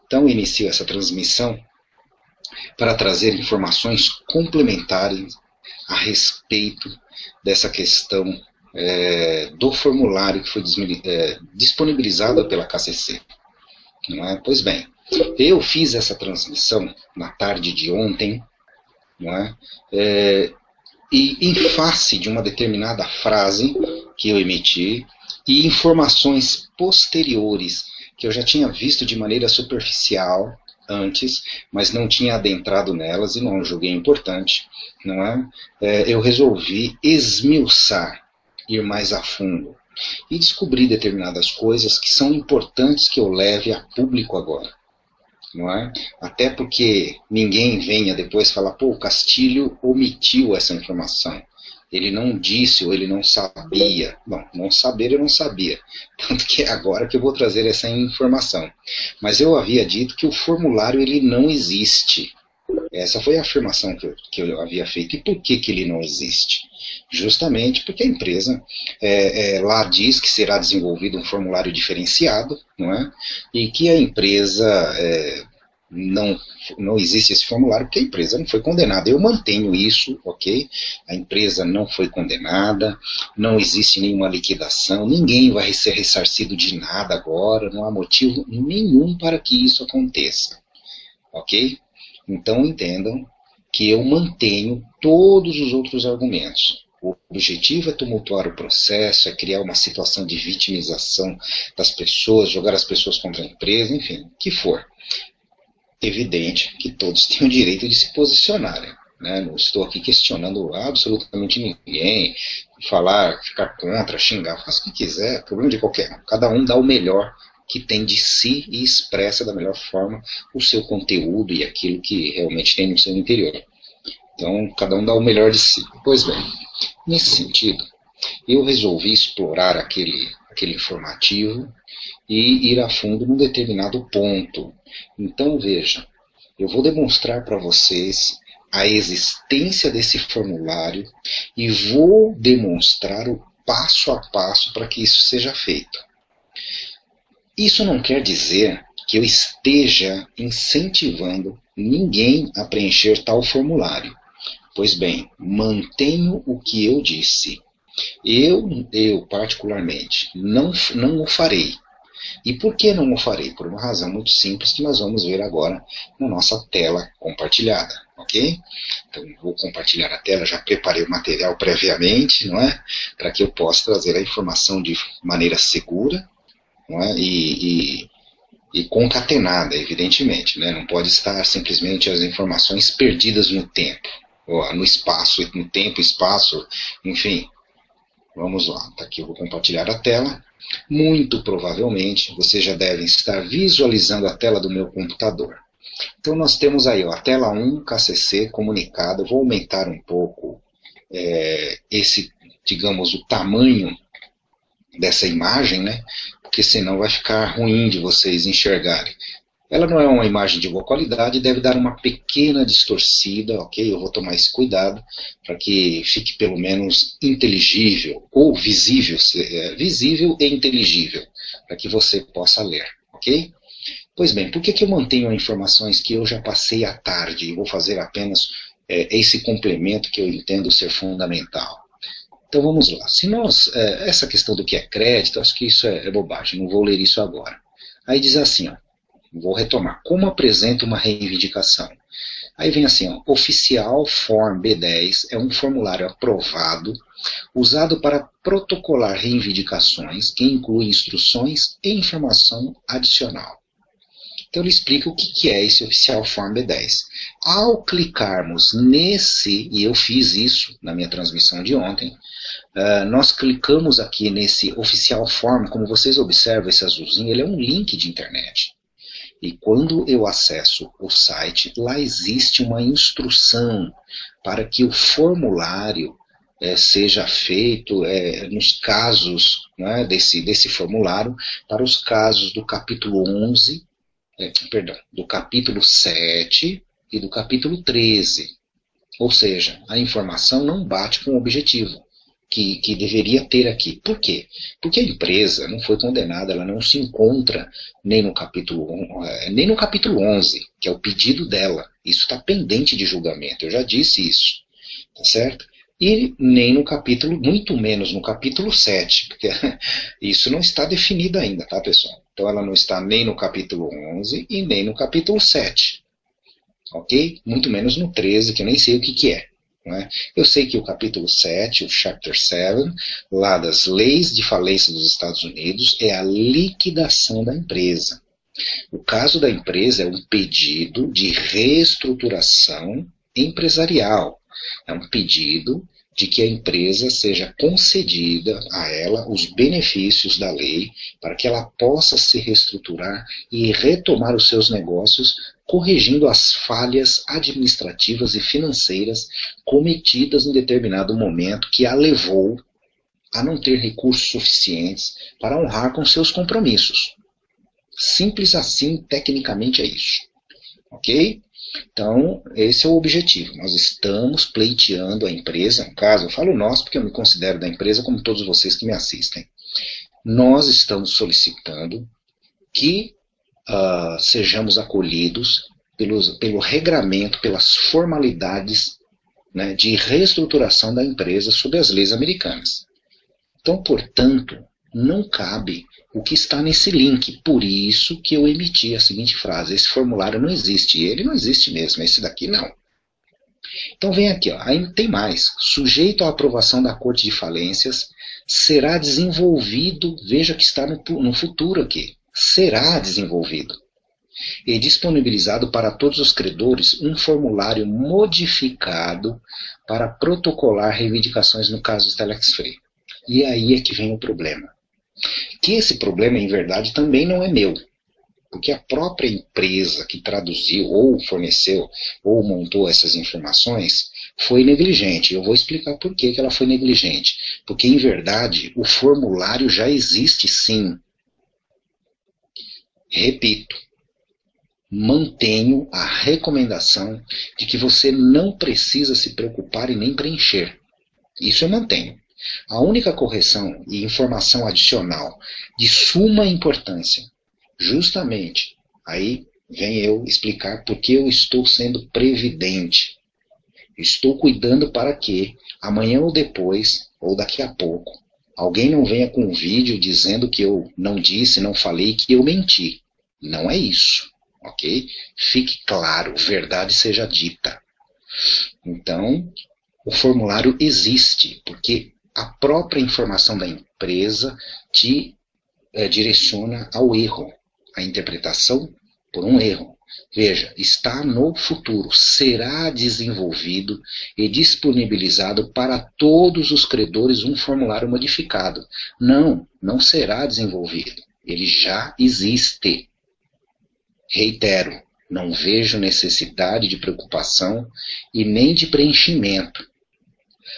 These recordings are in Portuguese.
Então, inicio essa transmissão para trazer informações complementares a respeito dessa questão do formulário que foi disponibilizado pela KCC. Não é? Pois bem, eu fiz essa transmissão na tarde de ontem, não é? E em face de uma determinada frase que eu emiti e informações posteriores que eu já tinha visto de maneira superficial antes, mas não tinha adentrado nelas e não julguei importante, não é? Eu resolvi esmiuçar, ir mais a fundo e descobrir determinadas coisas que são importantes que eu leve a público agora. Não é? Até porque ninguém venha depois falar, pô, o Castilho omitiu essa informação. Ele não disse ou ele não sabia. Bom, não saber eu não sabia. Tanto que é agora que eu vou trazer essa informação. Mas eu havia dito que o formulário ele não existe. Essa foi a afirmação que eu havia feito. E por que ele não existe? Justamente porque a empresa lá diz que será desenvolvido um formulário diferenciado, não é? E que a empresa não existe esse formulário porque a empresa não foi condenada. Eu mantenho isso, ok? A empresa não foi condenada, não existe nenhuma liquidação, ninguém vai ser ressarcido de nada agora, não há motivo nenhum para que isso aconteça, ok? Então entendam que eu mantenho todos os outros argumentos. O objetivo é tumultuar o processo, é criar uma situação de vitimização das pessoas, jogar as pessoas contra a empresa, enfim, o que for. Evidente que todos têm o direito de se posicionarem. Né? Não estou aqui questionando absolutamente ninguém, falar, ficar contra, xingar, faça o que quiser, problema de qualquer um. Cada um dá o melhor que tem de si e expressa da melhor forma o seu conteúdo e aquilo que realmente tem no seu interior. Então, cada um dá o melhor de si. Pois bem, nesse sentido, eu resolvi explorar aquele informativo e ir a fundo num determinado ponto. Então, veja, eu vou demonstrar para vocês a existência desse formulário e vou demonstrar o passo a passo para que isso seja feito. Isso não quer dizer que eu esteja incentivando ninguém a preencher tal formulário. Pois bem, mantenho o que eu disse. Eu particularmente, não o farei. E por que não o farei? Por uma razão muito simples que nós vamos ver agora na nossa tela compartilhada, ok? Então, vou compartilhar a tela, já preparei o material previamente, não é? Para que eu possa trazer a informação de maneira segura, não é? E concatenada, evidentemente, né? Não pode estar simplesmente as informações perdidas no tempo, ou no espaço, no tempo, espaço, enfim. Vamos lá, tá aqui, eu vou compartilhar a tela. Muito provavelmente, vocês já devem estar visualizando a tela do meu computador. Então, nós temos aí ó, a tela 1, KCC, comunicado. Eu vou aumentar um pouco digamos, o tamanho dessa imagem, né? Porque senão vai ficar ruim de vocês enxergarem. Ela não é uma imagem de boa qualidade, deve dar uma pequena distorcida, ok? Eu vou tomar esse cuidado para que fique pelo menos inteligível, ou visível, visível e inteligível, para que você possa ler, ok? Pois bem, por que eu mantenho informações que eu já passei à tarde e vou fazer apenas esse complemento que eu entendo ser fundamental? Então vamos lá. Se nós, essa questão do que é crédito, acho que isso é bobagem, não vou ler isso agora. Aí diz assim, ó. Vou retomar. Como apresenta uma reivindicação? Aí vem assim, ó, Oficial Form B10 é um formulário aprovado, usado para protocolar reivindicações que inclui instruções e informação adicional. Então ele explica o que é esse Oficial Form B10. Ao clicarmos nesse, e eu fiz isso na minha transmissão de ontem, nós clicamos aqui nesse Oficial Form, como vocês observam, esse azulzinho, ele é um link de internet. E quando eu acesso o site, lá existe uma instrução para que o formulário seja feito nos casos, né, desse formulário, para os casos do capítulo 11, do capítulo 7 e do capítulo 13. Ou seja, a informação não bate com o objetivo. que deveria ter aqui. Por quê? Porque a empresa não foi condenada, ela não se encontra nem no capítulo 11, que é o pedido dela. Isso está pendente de julgamento, eu já disse isso, tá certo? E nem no capítulo, muito menos no capítulo 7, porque isso não está definido ainda, tá, pessoal? Então ela não está nem no capítulo 11 e nem no capítulo 7, ok? Muito menos no 13, que eu nem sei o que é. Né? Eu sei que o capítulo 7, o chapter 7, lá das leis de falência dos Estados Unidos, é a liquidação da empresa. O caso da empresa é um pedido de reestruturação empresarial. É um pedido de que a empresa seja concedida a ela os benefícios da lei para que ela possa se reestruturar e retomar os seus negócios, corrigindo as falhas administrativas e financeiras cometidas em determinado momento que a levou a não ter recursos suficientes para honrar com seus compromissos. Simples assim, tecnicamente é isso. Ok? Então, esse é o objetivo. Nós estamos pleiteando a empresa, no caso, eu falo nós porque eu me considero da empresa como todos vocês que me assistem. Nós estamos solicitando que sejamos acolhidos pelo regramento, pelas formalidades, né, de reestruturação da empresa sob as leis americanas. Então, portanto, não cabe o que está nesse link. Por isso que eu emiti a seguinte frase: esse formulário não existe. Ele não existe mesmo, esse daqui não. Então vem aqui, ó, aí tem mais. Sujeito à aprovação da Corte de Falências, será desenvolvido, veja que está no futuro aqui, será desenvolvido e disponibilizado para todos os credores um formulário modificado para protocolar reivindicações no caso do Telex Free. E aí é que vem o problema. Que esse problema, em verdade, também não é meu. Porque a própria empresa que traduziu, ou forneceu, ou montou essas informações, foi negligente. Eu vou explicar por que ela foi negligente. Porque, em verdade, o formulário já existe, sim. Repito, mantenho a recomendação de que você não precisa se preocupar e nem preencher. Isso eu mantenho. A única correção e informação adicional de suma importância, justamente, aí vem eu explicar por que eu estou sendo previdente. Estou cuidando para que amanhã ou depois, ou daqui a pouco, alguém não venha com um vídeo dizendo que eu não disse, não falei, que eu menti. Não é isso, ok? Fique claro, verdade seja dita. Então, o formulário existe, porque a própria informação da empresa te direciona ao erro, a interpretação por um erro. Veja, está no futuro, será desenvolvido e disponibilizado para todos os credores um formulário modificado. Não, não será desenvolvido, ele já existe. Reitero, não vejo necessidade de preocupação e nem de preenchimento.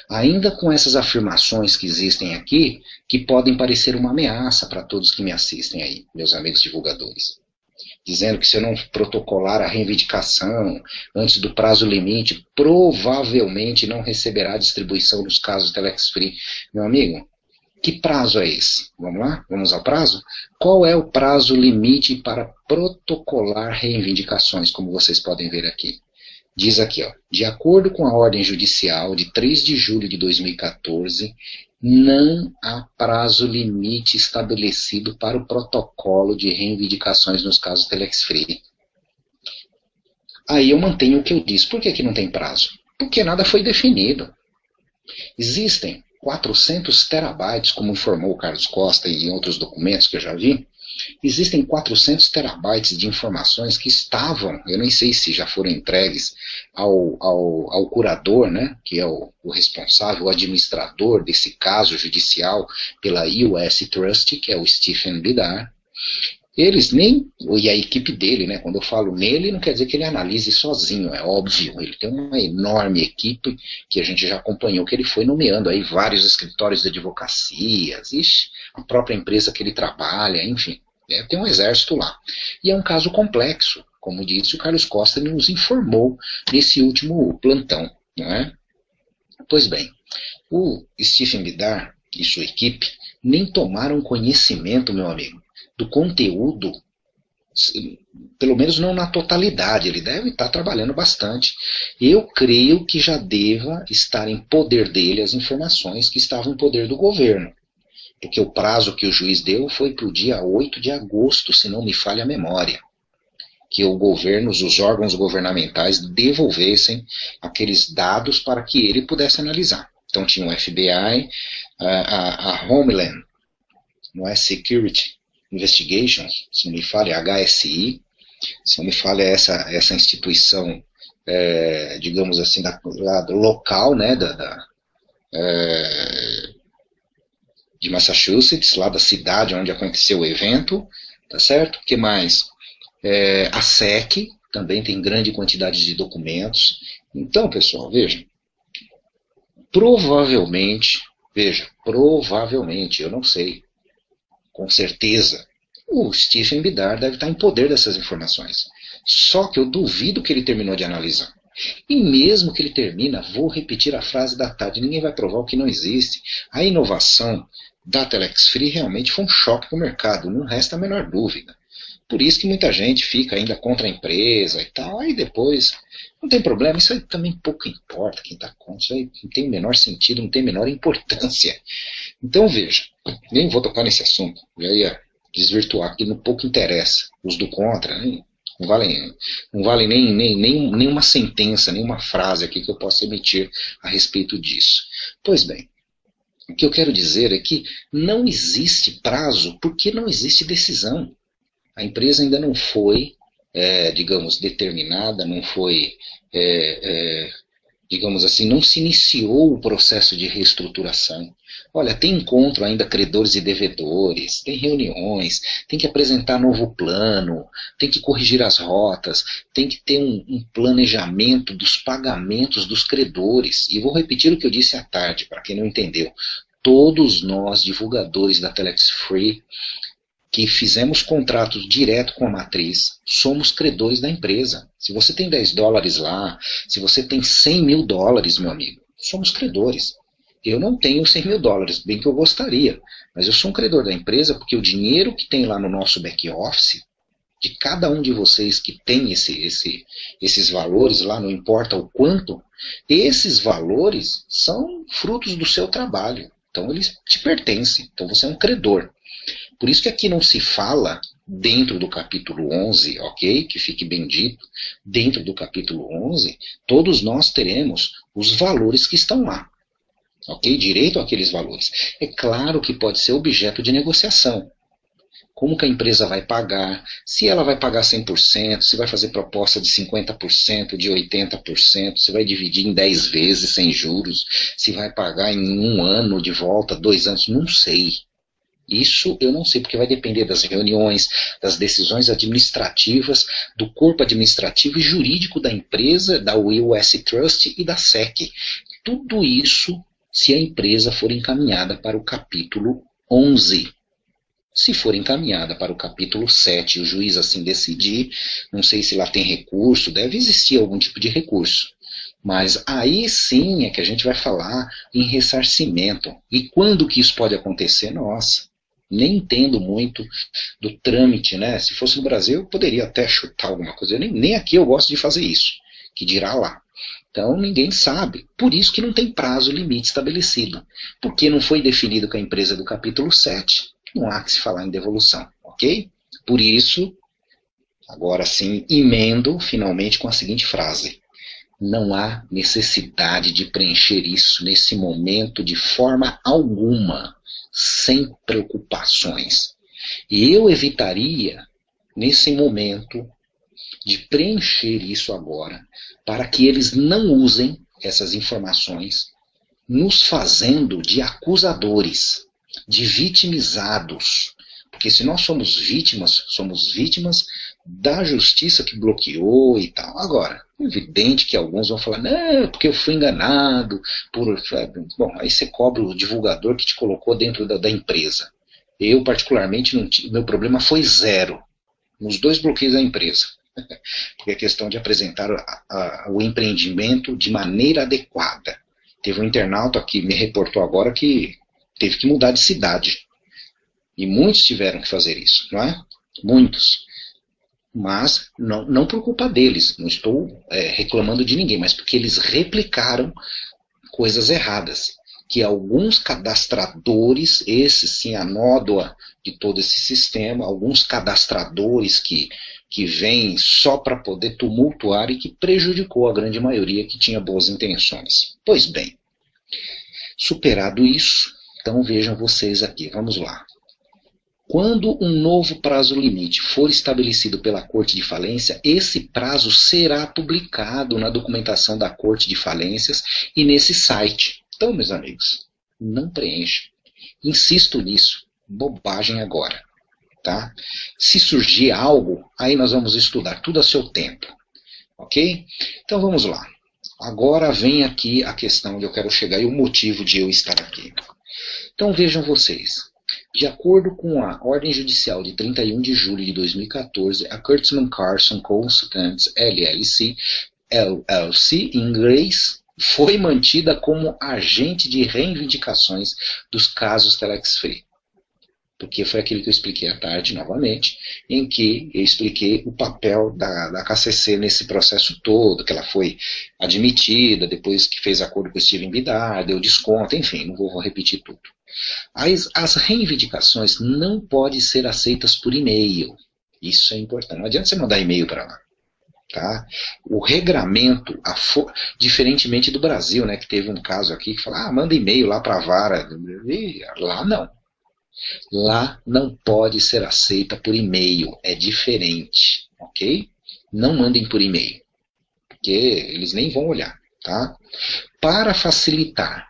Ainda com essas afirmações que existem aqui, que podem parecer uma ameaça para todos que me assistem aí, meus amigos divulgadores. Dizendo que se eu não protocolar a reivindicação antes do prazo limite, provavelmente não receberá distribuição nos casos Telex Free. Meu amigo, que prazo é esse? Vamos lá? Vamos ao prazo? Qual é o prazo limite para protocolar reivindicações, como vocês podem ver aqui? Diz aqui, ó, de acordo com a ordem judicial de 3 de julho de 2014, não há prazo limite estabelecido para o protocolo de reivindicações nos casos Telex Free. Aí eu mantenho o que eu disse. Por que não tem prazo? Porque nada foi definido. Existem 400 terabytes, como informou o Carlos Costa e em outros documentos que eu já vi, existem 400 terabytes de informações que estavam, eu nem sei se já foram entregues ao curador, né, que é o responsável, o administrador desse caso judicial pela US Trust, que é o Stephen Bidar. Eles nem, e a equipe dele, né, quando eu falo nele, não quer dizer que ele analise sozinho, é óbvio, ele tem uma enorme equipe que a gente já acompanhou, que ele foi nomeando aí vários escritórios de advocacias, a própria empresa que ele trabalha, enfim, tem um exército lá. E é um caso complexo, como disse o Carlos Costa nos informou nesse último plantão, não é? Pois bem, O Stephen Bidar e sua equipe nem tomaram conhecimento, meu amigo, do conteúdo, pelo menos não na totalidade. Ele deve estar trabalhando bastante. Eu creio que já deva estar em poder dele as informações que estavam em poder do governo, porque o prazo que o juiz deu foi para o dia 8 de agosto, se não me falha a memória, que o governo, os órgãos governamentais devolvessem aqueles dados para que ele pudesse analisar. Então tinha o FBI, a Homeland, não é Security Investigations, se não me falha, a HSI, se não me falha essa instituição, digamos assim, local, né, de Massachusetts, lá da cidade onde aconteceu o evento, tá certo? O que mais? A SEC também tem grande quantidade de documentos. Então, pessoal, veja, provavelmente, eu não sei, com certeza, o Stephen Bidar deve estar em poder dessas informações. Só que eu duvido que ele terminou de analisar. E mesmo que ele termina, vou repetir a frase da tarde, ninguém vai provar o que não existe. A inovação da Telex Free realmente foi um choque para o mercado, não resta a menor dúvida. Por isso que muita gente fica ainda contra a empresa e tal, aí depois não tem problema, isso aí também pouco importa quem está contra, isso aí não tem o menor sentido, não tem a menor importância. Então veja, nem vou tocar nesse assunto, já ia desvirtuar, porque não pouco interessa. Os do contra, não valem nem uma sentença, nem uma frase aqui que eu possa emitir a respeito disso. Pois bem, o que eu quero dizer é que não existe prazo porque não existe decisão. A empresa ainda não foi, digamos, determinada, não foi, digamos assim, não se iniciou o processo de reestruturação. Olha, tem encontro ainda credores e devedores, tem reuniões, tem que apresentar novo plano, tem que corrigir as rotas, tem que ter um planejamento dos pagamentos dos credores. E vou repetir o que eu disse à tarde, para quem não entendeu. Todos nós, divulgadores da Telex Free, que fizemos contratos direto com a matriz, somos credores da empresa. Se você tem $10 lá, se você tem $100 mil, meu amigo, somos credores. Eu não tenho $100 mil, bem que eu gostaria, mas eu sou um credor da empresa porque o dinheiro que tem lá no nosso back-office, de cada um de vocês que tem esses valores lá, não importa o quanto, esses valores são frutos do seu trabalho. Então eles te pertencem, então você é um credor. Por isso que aqui não se fala dentro do capítulo 11, ok? Que fique bem dito, dentro do capítulo 11, todos nós teremos os valores que estão lá, ok? Direito àqueles valores. É claro que pode ser objeto de negociação. Como que a empresa vai pagar, se ela vai pagar 100%, se vai fazer proposta de 50%, de 80%, se vai dividir em 10 vezes sem juros, se vai pagar em 1 ano de volta, 2 anos, não sei. Isso eu não sei, porque vai depender das reuniões, das decisões administrativas, do corpo administrativo e jurídico da empresa, da US Trust e da SEC. Tudo isso se a empresa for encaminhada para o capítulo 11. Se for encaminhada para o capítulo 7 e o juiz assim decidir, não sei se lá tem recurso, deve existir algum tipo de recurso. Mas aí sim é que a gente vai falar em ressarcimento. E quando que isso pode acontecer? Nossa, nem entendo muito do trâmite, né? Se fosse no Brasil, eu poderia até chutar alguma coisa. Nem aqui eu gosto de fazer isso, que dirá lá. Então ninguém sabe. Por isso que não tem prazo limite estabelecido. Porque não foi definido com a empresa do capítulo 7. Não há que se falar em devolução, ok? Por isso, agora sim, emendo finalmente com a seguinte frase. Não há necessidade de preencher isso nesse momento de forma alguma, sem preocupações. E eu evitaria, nesse momento, de preencher isso agora, para que eles não usem essas informações, nos fazendo de acusadores, de vitimizados. Porque se nós somos vítimas da justiça que bloqueou e tal. Agora, é evidente que alguns vão falar, não, porque eu fui enganado. Bom, aí você cobra o divulgador que te colocou dentro da empresa. Eu, particularmente, meu problema foi zero nos 2 bloqueios da empresa. Porque é questão de apresentar o empreendimento de maneira adequada. Teve um internauta que me reportou agora que teve que mudar de cidade. E muitos tiveram que fazer isso, não é? Muitos. Mas não por culpa deles, não estou reclamando de ninguém, mas porque eles replicaram coisas erradas. Que alguns cadastradores, esse sim a nódoa de todo esse sistema, alguns cadastradores que vêm só para poder tumultuar e que prejudicou a grande maioria que tinha boas intenções. Pois bem, superado isso, então vejam vocês aqui, vamos lá. Quando um novo prazo limite for estabelecido pela Corte de Falência, esse prazo será publicado na documentação da Corte de Falências e nesse site. Então, meus amigos, não preencha. Insisto nisso. Bobagem agora. Tá? Se surgir algo, aí nós vamos estudar tudo a seu tempo. Ok? Então vamos lá. Agora vem aqui a questão onde eu quero chegar e o motivo de eu estar aqui. Então vejam vocês. De acordo com a Ordem Judicial de 31 de julho de 2014, a Kurtzman Carson Consultants LLC, LLC em inglês, foi mantida como agente de reivindicações dos casos Telex Free. Porque foi aquilo que eu expliquei à tarde, novamente, em que eu expliquei o papel da KCC nesse processo todo, que ela foi admitida, depois que fez acordo com o Steven Bidar, deu desconto, enfim, não vou repetir tudo. As reivindicações não podem ser aceitas por e-mail. Isso é importante. Não adianta você mandar e-mail para lá. Tá? O regramento, diferentemente do Brasil, né, que teve um caso aqui que fala, manda e-mail lá para a vara. E lá não. Lá não pode ser aceita por e-mail. É diferente. Ok? Não mandem por e-mail. Porque eles nem vão olhar. Tá? Para facilitar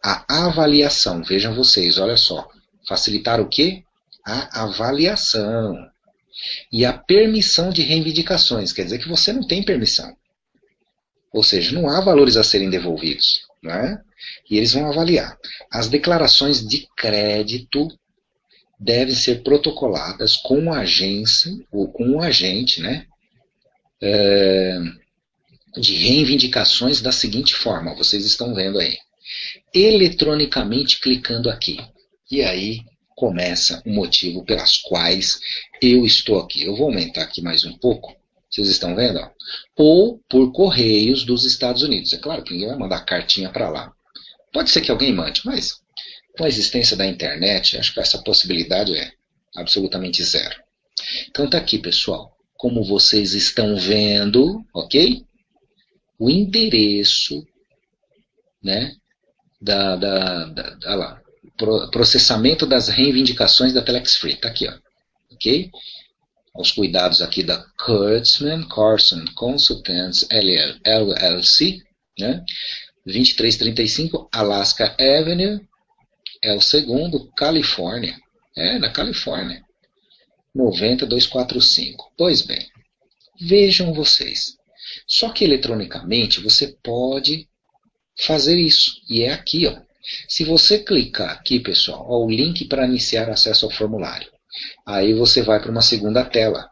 a avaliação, vejam vocês, olha só. Facilitar o quê? A avaliação. E a permissão de reivindicações, quer dizer que você não tem permissão. Ou seja, não há valores a serem devolvidos. Não é? E eles vão avaliar. As declarações de crédito devem ser protocoladas com a agência, ou com o agente, né, de reivindicações da seguinte forma, vocês estão vendo aí. Eletronicamente clicando aqui. E aí começa o motivo pelas quais eu estou aqui. Eu vou aumentar aqui mais um pouco. Vocês estão vendo? Ó? Ou por correios dos Estados Unidos. É claro que ninguém vai mandar cartinha para lá. Pode ser que alguém mande, mas com a existência da internet, acho que essa possibilidade é absolutamente zero. Então tá aqui, pessoal. Como vocês estão vendo, ok? O endereço, né? Processamento das reivindicações da Telex Free. Está aqui, ó. Ok? Os cuidados aqui da Kurtzman Carson Consultants LLC, né? 2335 Alaska Avenue, é o segundo, Califórnia. Na Califórnia. 90245. Pois bem, vejam vocês. Só que eletronicamente você pode fazer isso. E é aqui, ó. Se você clicar aqui, pessoal, ó, o link para iniciar acesso ao formulário. Aí você vai para uma segunda tela.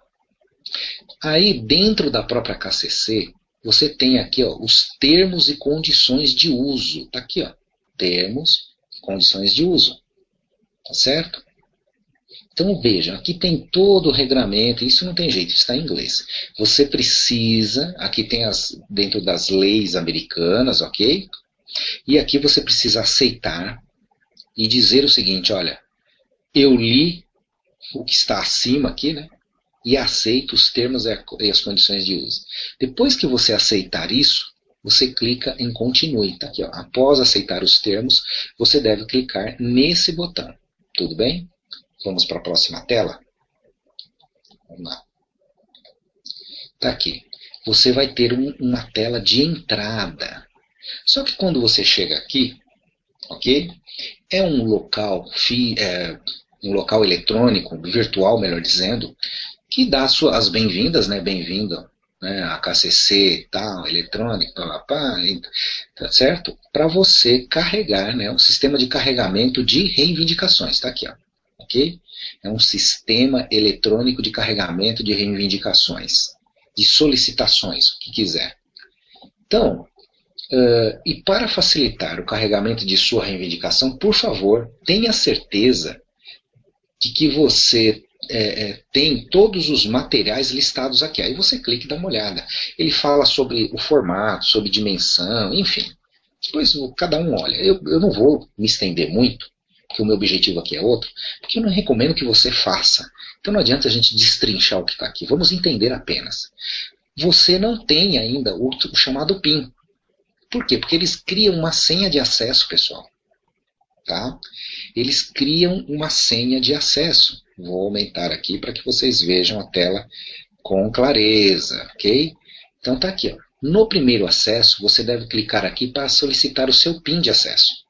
Aí dentro da própria KCC, você tem aqui, ó, os termos e condições de uso. Tá aqui, ó. Termos e condições de uso. Tá certo? Então vejam, aqui tem todo o regramento, isso não tem jeito, está em inglês. Você precisa, aqui tem dentro das leis americanas, ok? E aqui você precisa aceitar e dizer o seguinte, olha, eu li o que está acima aqui, né? E aceito os termos e as condições de uso. Depois que você aceitar isso, você clica em continue. Tá aqui, ó. Após aceitar os termos, você deve clicar nesse botão. Tudo bem? Vamos para a próxima tela? Vamos lá. Tá aqui. Você vai ter uma tela de entrada. Só que quando você chega aqui, ok? É um local, um local eletrônico, virtual, melhor dizendo, que dá as bem-vindas, né? Bem-vindo, né? A KCC, tal, eletrônico, tá certo? Para você carregar, né? Um sistema de carregamento de reivindicações. Tá aqui, ó. Ok? É um sistema eletrônico de carregamento de reivindicações, de solicitações, o que quiser. Então, E para facilitar o carregamento de sua reivindicação, por favor, tenha certeza de que você tem todos os materiais listados aqui. Aí você clica e dá uma olhada. Ele fala sobre o formato, sobre dimensão, enfim. Depois cada um olha. Eu não vou me estender muito, porque o meu objetivo aqui é outro, porque eu não recomendo que você faça. Então não adianta a gente destrinchar o que está aqui. Vamos entender apenas. Você não tem ainda o chamado PIN. Por quê? Porque eles criam uma senha de acesso, pessoal. Tá? Eles criam uma senha de acesso. Vou aumentar aqui para que vocês vejam a tela com clareza, ok? Então tá aqui, ó. No primeiro acesso, você deve clicar aqui para solicitar o seu PIN de acesso.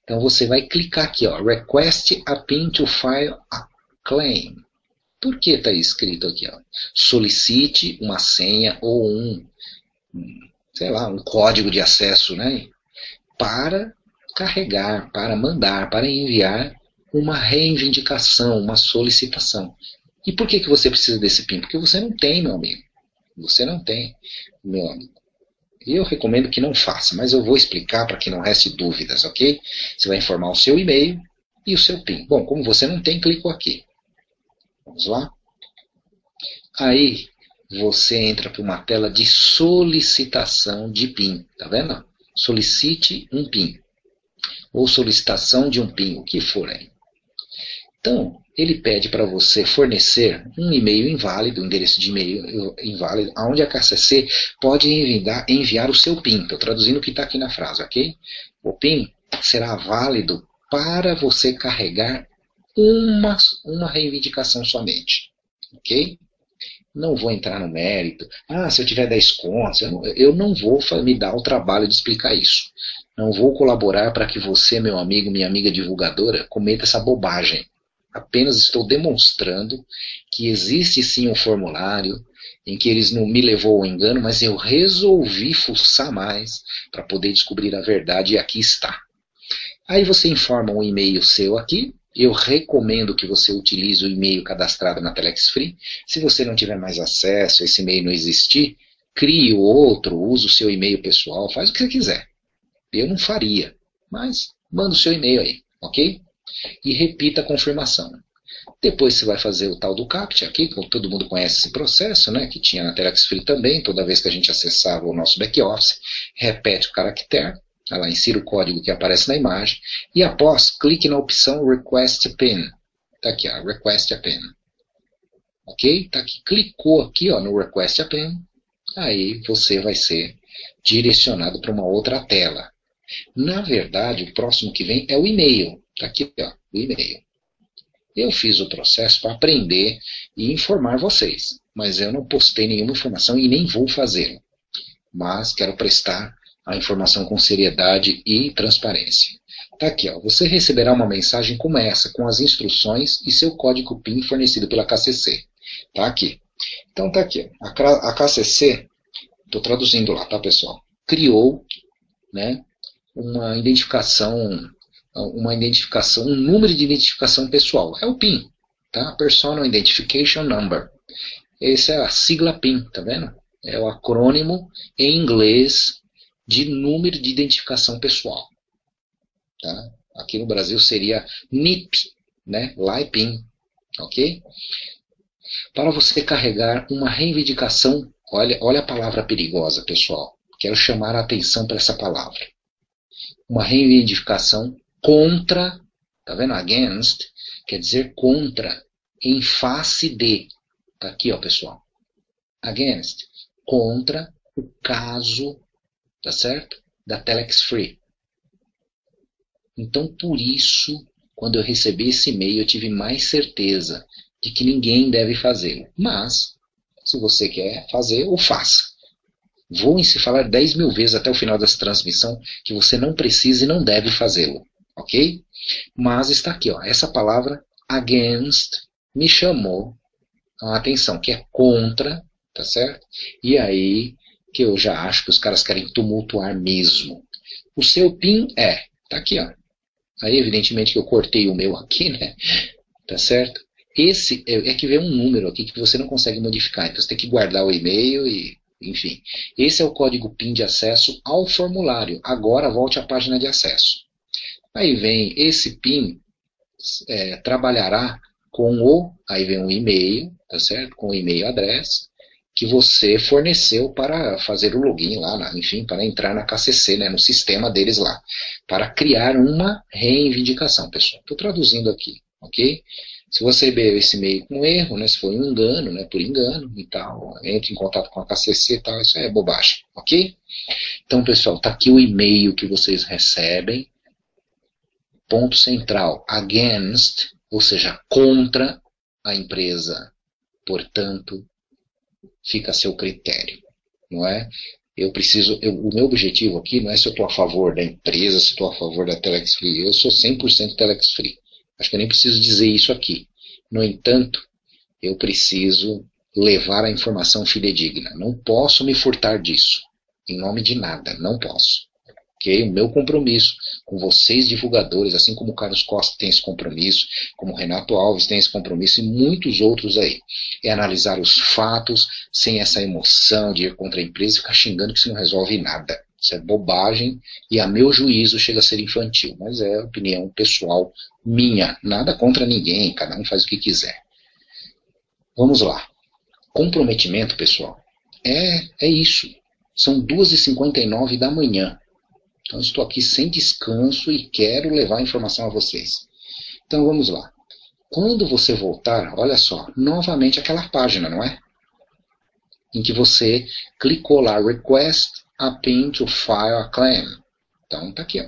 Então você vai clicar aqui, ó, Request a PIN to file a claim. Por que está escrito aqui, ó? Solicite uma senha ou sei lá, um código de acesso, né? Para carregar, para mandar, para enviar uma reivindicação, uma solicitação. E por que você precisa desse PIN? Porque você não tem, meu amigo. Você não tem, meu amigo. E eu recomendo que não faça, mas eu vou explicar para que não reste dúvidas, ok? Você vai informar o seu e-mail e o seu PIN. Bom, como você não tem, clico aqui. Vamos lá? Aí você entra para uma tela de solicitação de PIN. Tá vendo? Solicite um PIN. Ou solicitação de um PIN, o que for aí. Então, ele pede para você fornecer um e-mail inválido, um endereço de e-mail inválido, onde a KCC pode enviar o seu PIN. Estou traduzindo o que está aqui na frase, ok? O PIN será válido para você carregar uma reivindicação somente, ok? Não vou entrar no mérito. Se eu tiver 10 contas, eu não vou me dar o trabalho de explicar isso. Não vou colaborar para que você, meu amigo, minha amiga divulgadora, cometa essa bobagem. Apenas estou demonstrando que existe sim um formulário em que eles não me levou ao engano, mas eu resolvi fuçar mais para poder descobrir a verdade e aqui está. Aí você informa um e-mail seu aqui. Eu recomendo que você utilize o e-mail cadastrado na Telex Free. Se você não tiver mais acesso, esse e-mail não existir, crie outro, use o seu e-mail pessoal, faz o que você quiser. Eu não faria, mas manda o seu e-mail aí, ok? E repita a confirmação. Depois você vai fazer o tal do CAPTCHA aqui, como todo mundo conhece esse processo, né, que tinha na Telex Free também, toda vez que a gente acessava o nosso back-office, repete o caractere, lá, insira o código que aparece na imagem, e após, clique na opção Request a PIN. Está aqui, ó, Request a PIN. Ok? Tá aqui, clicou aqui ó, no Request a PIN, aí você vai ser direcionado para uma outra tela. Na verdade, o próximo que vem é o e-mail. Está aqui, ó, o e-mail. Eu fiz o processo para aprender e informar vocês, mas eu não postei nenhuma informação e nem vou fazê-lo. Mas quero prestar a informação com seriedade e transparência. Está aqui, ó, você receberá uma mensagem como essa, com as instruções e seu código PIN fornecido pela KCC. Está aqui. Então está aqui. A KCC, estou traduzindo lá, tá, pessoal? Criou, né, uma identificação, um número de identificação pessoal. É o PIN, tá? Personal Identification Number. Essa é a sigla PIN, tá vendo? É o acrônimo em inglês de número de identificação pessoal. Tá? Aqui no Brasil seria NIP, né? LIPIN, ok? Para você carregar uma reivindicação, olha a palavra perigosa, pessoal. Quero chamar a atenção para essa palavra. Uma reivindicação contra, tá vendo? Against, quer dizer contra, em face de. Tá aqui, ó, pessoal. Against, contra o caso, tá certo? Da Telex Free. Então, por isso, quando eu recebi esse e-mail, eu tive mais certeza de que ninguém deve fazê-lo. Mas, se você quer fazer, o faça. Vou se falar 10 mil vezes até o final dessa transmissão que você não precisa e não deve fazê-lo, ok? Mas está aqui, ó, essa palavra against me chamou a atenção, que é contra, tá certo? E aí que eu já acho que os caras querem tumultuar mesmo. O seu PIN tá aqui, ó. Aí evidentemente que eu cortei o meu aqui, né? Tá certo? Esse é que vem um número aqui que você não consegue modificar, então você tem que guardar o e-mail e Enfim, esse é o código PIN de acesso ao formulário. Agora volte à página de acesso. Aí vem esse PIN, trabalhará com aí vem um e-mail, tá certo? Com o e-mail address que você forneceu para fazer o login lá, enfim, para entrar na KCC, né, no sistema deles lá, para criar uma reivindicação, pessoal. Estou traduzindo aqui, ok? Se você recebeu esse e-mail com erro, né, se foi um engano, né, por engano e tal, entre em contato com a KCC e tal, isso é bobagem, ok? Então, pessoal, está aqui o e-mail que vocês recebem. Ponto central, against, ou seja, contra a empresa. Portanto, fica a seu critério, não é? O meu objetivo aqui não é se eu estou a favor da empresa, se estou a favor da Telex Free. Eu sou 100% Telex Free. Acho que eu nem preciso dizer isso aqui. No entanto, eu preciso levar a informação fidedigna. Não posso me furtar disso. Em nome de nada, não posso. Okay? O meu compromisso com vocês divulgadores, assim como o Carlos Costa tem esse compromisso, como o Renato Alves tem esse compromisso e muitos outros aí, é analisar os fatos sem essa emoção de ir contra a empresa e ficar xingando que isso não resolve nada. Isso é bobagem e a meu juízo chega a ser infantil, mas é opinião pessoal minha, nada contra ninguém, cada um faz o que quiser. Vamos lá. Comprometimento, pessoal, é isso. São 2h59 da manhã. Então, estou aqui sem descanso e quero levar a informação a vocês. Então, vamos lá. Quando você voltar, olha só, novamente aquela página, não é? Em que você clicou lá, Request a PIN to File a Claim. Então, está aqui, ó.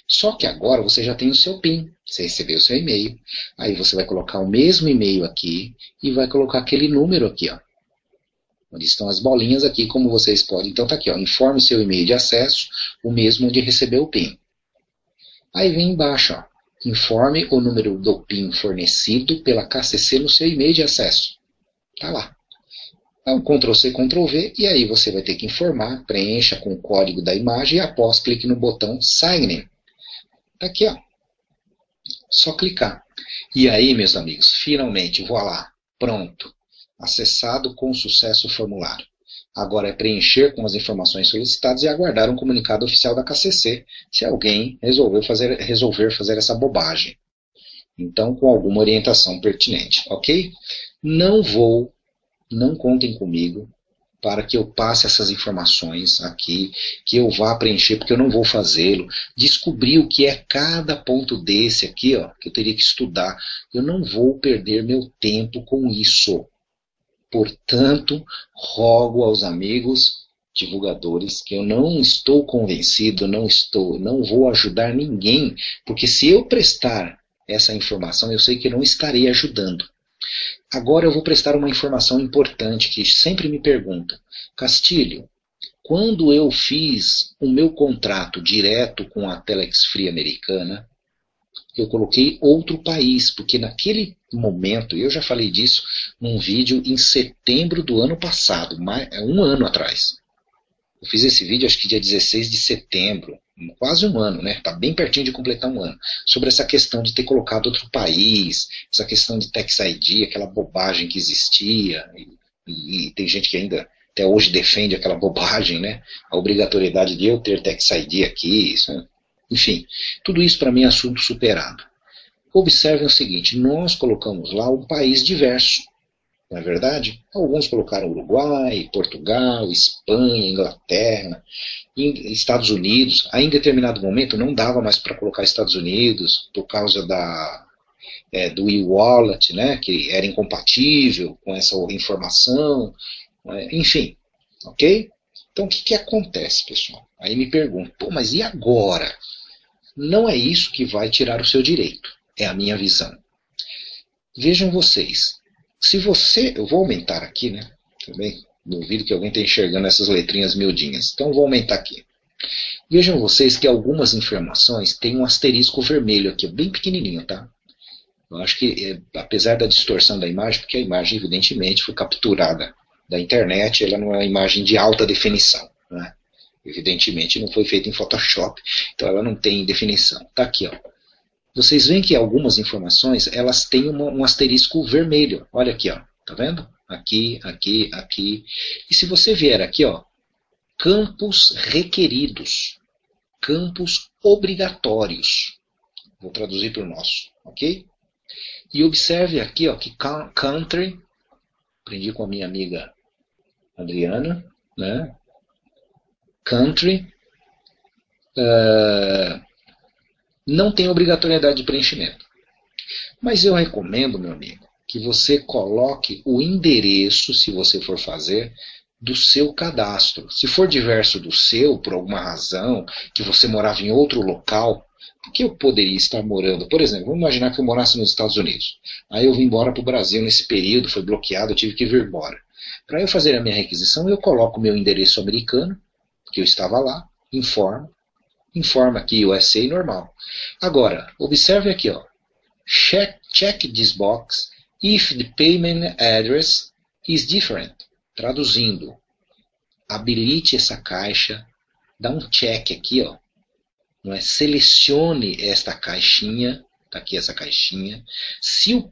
Só que agora você já tem o seu PIN. Você recebeu o seu e-mail. Aí você vai colocar o mesmo e-mail aqui e vai colocar aquele número aqui, ó. Onde estão as bolinhas aqui, como vocês podem. Então tá aqui, ó, informe o seu e-mail de acesso, o mesmo onde recebeu o PIN. Aí vem embaixo, ó, informe o número do PIN fornecido pela KCC no seu e-mail de acesso. Tá lá. Então, Ctrl+C, Ctrl+V, e aí você vai ter que informar, preencha com o código da imagem e após clique no botão Sign In. Tá aqui, ó. Só clicar. E aí, meus amigos, finalmente, voilá, pronto. Acessado com sucesso o formulário. Agora é preencher com as informações solicitadas e aguardar um comunicado oficial da KCC se alguém resolver fazer essa bobagem. Então, com alguma orientação pertinente, ok? Não contem comigo para que eu passe essas informações aqui, que eu vá preencher, porque eu não vou fazê-lo. Descobrir o que é cada ponto desse aqui, ó, que eu teria que estudar. Eu não vou perder meu tempo com isso. Portanto, rogo aos amigos divulgadores que eu não estou convencido, não vou ajudar ninguém, porque se eu prestar essa informação, eu sei que eu não estarei ajudando. Agora eu vou prestar uma informação importante que sempre me perguntam. Castilho, quando eu fiz o meu contrato direto com a Telex Free americana, eu coloquei outro país, porque naquele momento, eu já falei disso num vídeo em setembro do ano passado, um ano atrás. Eu fiz esse vídeo acho que dia 16 de setembro, quase um ano, né? Está bem pertinho de completar um ano, sobre essa questão de ter colocado outro país, essa questão de Tax ID, aquela bobagem que existia, e tem gente que ainda até hoje defende aquela bobagem, né? A obrigatoriedade de eu ter Tax ID aqui, isso, enfim, tudo isso para mim é assunto superado. Observem o seguinte, nós colocamos lá um país diverso, não é verdade? Alguns colocaram Uruguai, Portugal, Espanha, Inglaterra, Estados Unidos. Aí em determinado momento não dava mais para colocar Estados Unidos, por causa do e-wallet, né, que era incompatível com essa informação, enfim, ok? Então o que acontece, pessoal? Aí me pergunto, pô, mas e agora? Não é isso que vai tirar o seu direito, é a minha visão. Vejam vocês, eu vou aumentar aqui, né, também, duvido que alguém esteja enxergando essas letrinhas miudinhas, então eu vou aumentar aqui. Vejam vocês que algumas informações têm um asterisco vermelho aqui, bem pequenininho, tá? Eu acho que, apesar da distorção da imagem, porque a imagem, evidentemente, foi capturada da internet, ela não é uma imagem de alta definição, né? Evidentemente não foi feita em Photoshop, então ela não tem definição. Está aqui, ó. Vocês veem que algumas informações, elas têm um asterisco vermelho. Olha aqui, ó. Tá vendo? aqui, aqui, aqui. E se você vier aqui, ó, campos requeridos, campos obrigatórios. Vou traduzir para o nosso, ok? E observe aqui, ó, que country, aprendi com a minha amiga Adriana, né? Country não tem obrigatoriedade de preenchimento. Mas eu recomendo, meu amigo, que você coloque o endereço, se você for fazer, do seu cadastro. Se for diverso do seu, por alguma razão, que você morava em outro local, porque eu poderia estar morando, por exemplo, vamos imaginar que eu morasse nos Estados Unidos. Aí eu vim embora para o Brasil nesse período, foi bloqueado, eu tive que vir embora. Para eu fazer a minha requisição, eu coloco o meu endereço americano, que eu estava lá, informa aqui USA normal. Agora, observe aqui, ó, check this box if the payment address is different. Traduzindo, habilite essa caixa, dá um check aqui, ó. Não é? Selecione esta caixinha, tá aqui essa caixinha, se o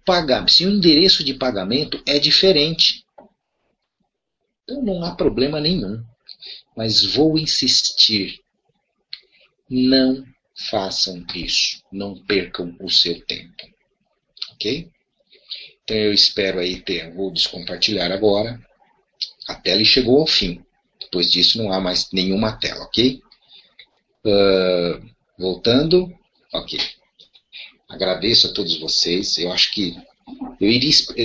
endereço de pagamento é diferente. Então não há problema nenhum. Mas vou insistir, não façam isso, não percam o seu tempo. Ok? Então eu espero aí vou descompartilhar agora. A tela chegou ao fim. Depois disso não há mais nenhuma tela, ok? Voltando, ok. Agradeço a todos vocês. Eu acho que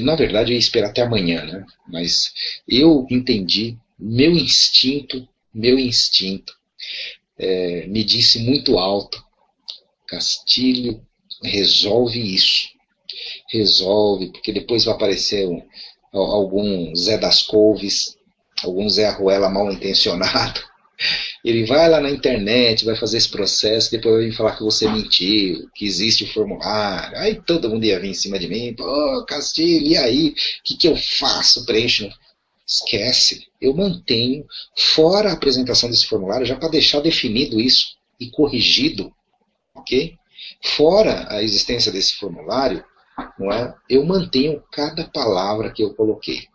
na verdade eu ia esperar até amanhã, né? Mas eu entendi, meu instinto me disse muito alto: Castilho, resolve isso. Resolve, porque depois vai aparecer algum Zé das Couves, algum Zé Arruela mal intencionado. Ele vai lá na internet, vai fazer esse processo, depois vai vir falar que você mentiu, que existe o formulário. Aí todo mundo ia vir em cima de mim: pô, Castilho, e aí? O que eu faço? Preencho? Esquece. Eu mantenho fora a apresentação desse formulário, já para deixar definido isso e corrigido, ok? Fora a existência desse formulário, não é? Eu mantenho cada palavra que eu coloquei.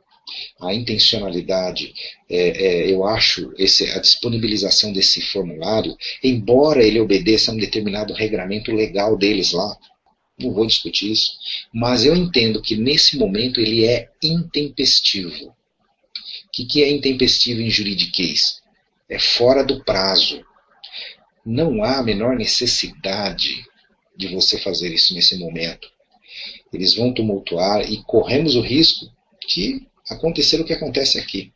A intencionalidade, eu acho, a disponibilização desse formulário, embora ele obedeça a um determinado regramento legal deles lá, não vou discutir isso, mas eu entendo que nesse momento ele é intempestivo. O que é intempestivo em juridiquês? É fora do prazo. Não há a menor necessidade de você fazer isso nesse momento. Eles vão tumultuar e corremos o risco de acontecer o que acontece aqui.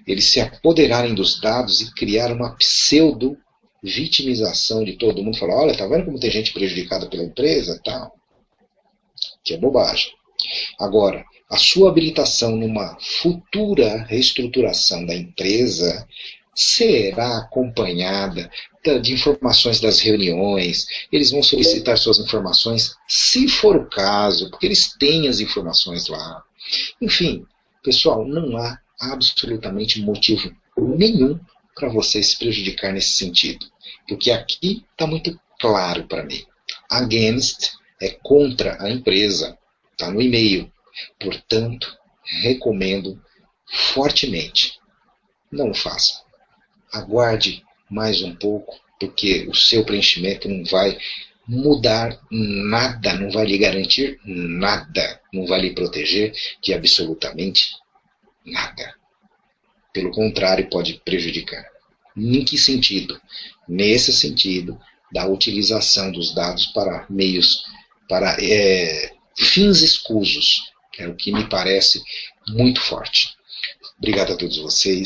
Eles se apoderarem dos dados e criar uma pseudo-vitimização de todo mundo. Falar: olha, tá vendo como tem gente prejudicada pela empresa? Tal. Que é bobagem. Agora, a sua habilitação numa futura reestruturação da empresa será acompanhada de informações das reuniões. Eles vão solicitar suas informações, se for o caso, porque eles têm as informações lá. Enfim, pessoal, não há absolutamente motivo nenhum para você se prejudicar nesse sentido. Porque aqui está muito claro para mim. Against é contra a empresa. Está no e-mail. Portanto, recomendo fortemente. Não o faça. Aguarde mais um pouco, porque o seu preenchimento não vai mudar nada, não vai lhe garantir nada, não vai lhe proteger de absolutamente nada. Pelo contrário, pode prejudicar. Em que sentido? Nesse sentido da utilização dos dados para meios, para fins escusos, que é o que me parece muito forte. Obrigado a todos vocês.